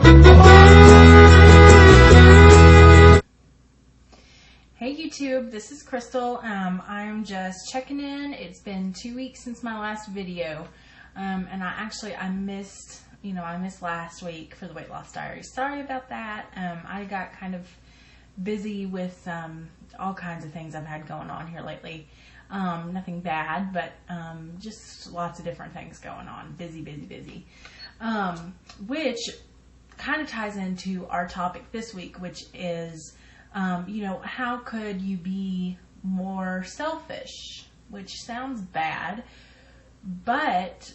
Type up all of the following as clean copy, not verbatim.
Hey YouTube, this is Crystal. I'm just checking in. It's been 2 weeks since my last video, and I missed last week for the weight loss diary. Sorry about that. I got kind of busy with all kinds of things I've had going on here lately. Nothing bad, but just lots of different things going on. Busy. Which kind of ties into our topic this week, which is how could you be more selfish? Which sounds bad, but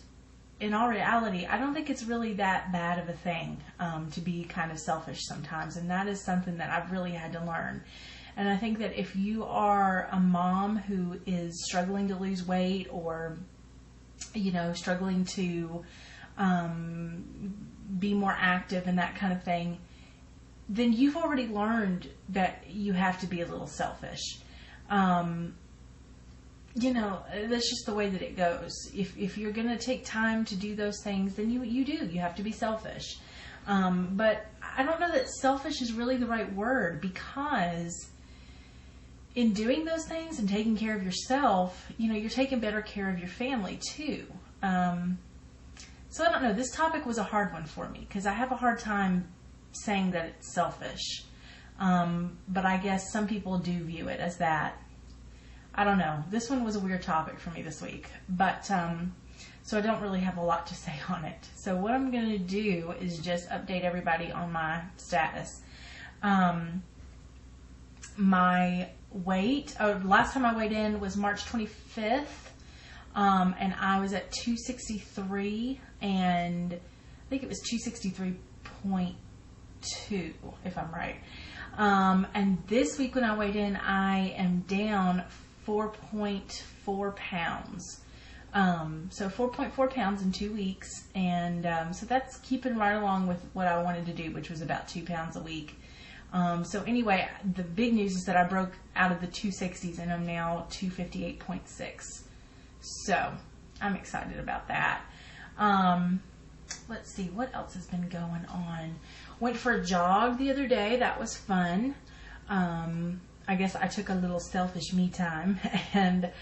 in all reality, I don't think it's really that bad of a thing to be kind of selfish sometimes. And that is something that I've really had to learn. And I think that if you are a mom who is struggling to lose weight or, struggling to be more active and that kind of thing, then you've already learned that you have to be a little selfish. That's just the way that it goes. If you're going to take time to do those things, then you have to be selfish. But I don't know that selfish is really the right word, because in doing those things and taking care of yourself, you're taking better care of your family too. So I don't know. This topic was a hard one for me because I have a hard time saying that it's selfish. But I guess some people do view it as that. I don't know. This one was a weird topic for me this week. But so I don't really have a lot to say on it. So what I'm going to do is just update everybody on my status. My weight, last time I weighed in was March 25th. And I was at 263, and I think it was 263.2, if I'm right. And this week when I weighed in, I am down 4.4 pounds. So 4.4 pounds in 2 weeks. And so that's keeping right along with what I wanted to do, which was about 2 pounds a week. So anyway, the big news is that I broke out of the 260s and I'm now 258.6. So I'm excited about that. Let's see, what else has been going on? Went for a jog the other day. That was fun. I guess I took a little selfish me time, and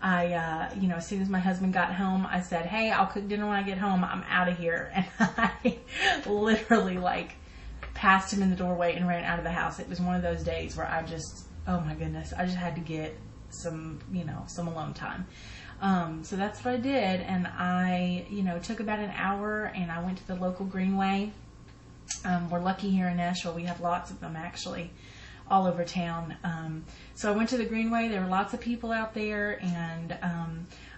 I, as soon as my husband got home, I said, hey, I'll cook dinner when I get home. I'm out of here. And I literally passed him in the doorway and ran out of the house. It was one of those days where I just, oh my goodness, I just had to get some alone time. So that's what I did, and I, took about an hour, and I went to the local greenway. We're lucky here in Nashville. We have lots of them, actually, all over town. So I went to the greenway. There were lots of people out there, and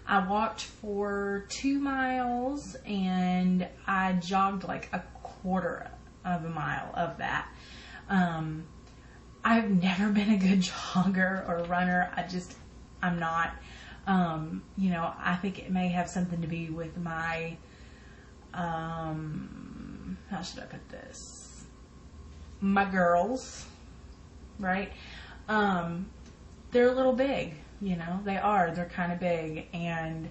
I walked for 2 miles, and I jogged like a quarter of a mile of that. I've never been a good jogger or runner. I'm not. I think it may have something to be with my, how should I put this? My girls, right? They're a little big, they are. They're kind of big, and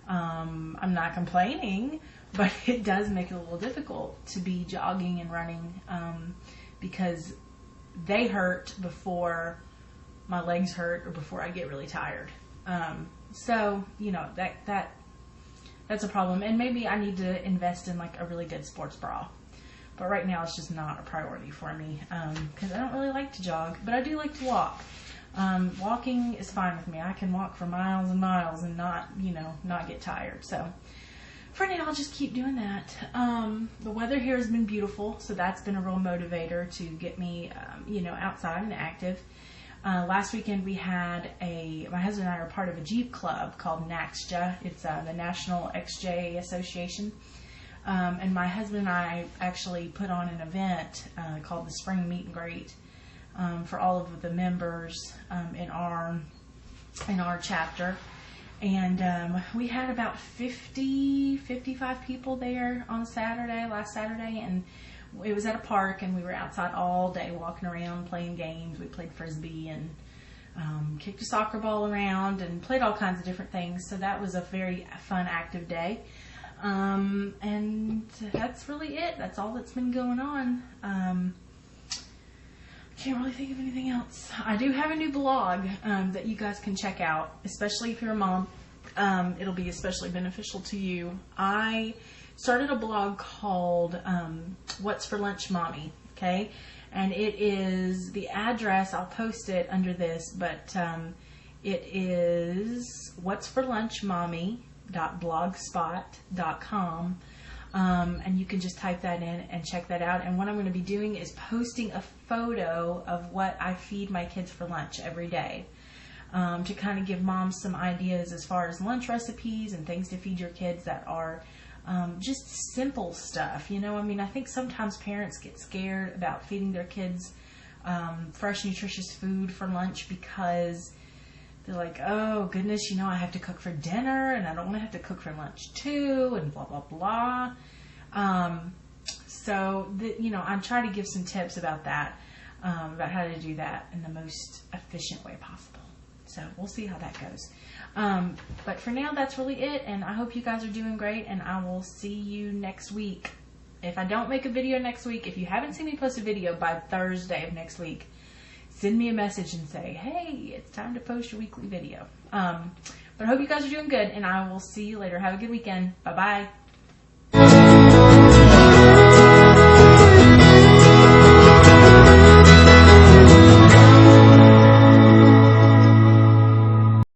I'm not complaining, but it does make it a little difficult to be jogging and running because they hurt before my legs hurt or before I get really tired. So, that's a problem. And maybe I need to invest in a really good sports bra. But right now it's just not a priority for me because I don't really like to jog, but I do like to walk. Walking is fine with me. I can walk for miles and miles and not get tired. So for now, I'll just keep doing that. The weather here has been beautiful, so that's been a real motivator to get me, outside and active. Last weekend we had my husband and I are part of a Jeep club called NAXJA. It's the National XJ Association. And my husband and I actually put on an event called the Spring Meet and Greet for all of the members in our chapter. And we had about 55 people there on last Saturday, and it was at a park, and we were outside all day walking around playing games. We played Frisbee and kicked a soccer ball around and played all kinds of different things. So that was a very fun, active day. And that's really it. That's all that's been going on. Can't really think of anything else. I do have a new blog that you guys can check out, especially if you're a mom. It'll be especially beneficial to you. I started a blog called What's for Lunch Mommy, okay? And it is, the address, I'll post it under this, but it is whatsforlunchmommy.blogspot.com. And you can just type that in and check that out. And what I'm going to be doing is posting a photo of what I feed my kids for lunch every day, to kind of give moms some ideas as far as lunch recipes and things to feed your kids that are just simple stuff. You know, I mean, I think sometimes parents get scared about feeding their kids fresh, nutritious food for lunch because they're like, oh, goodness, you know, I have to cook for dinner and I don't want to have to cook for lunch too and blah, blah, blah. You know, I'm trying to give some tips about that, about how to do that in the most efficient way possible. So we'll see how that goes. But for now, that's really it. And I hope you guys are doing great. And I will see you next week. If I don't make a video next week, if you haven't seen me post a video by Thursday of next week, send me a message and say, hey, it's time to post your weekly video. But I hope you guys are doing good, and I will see you later. Have a good weekend. Bye-bye.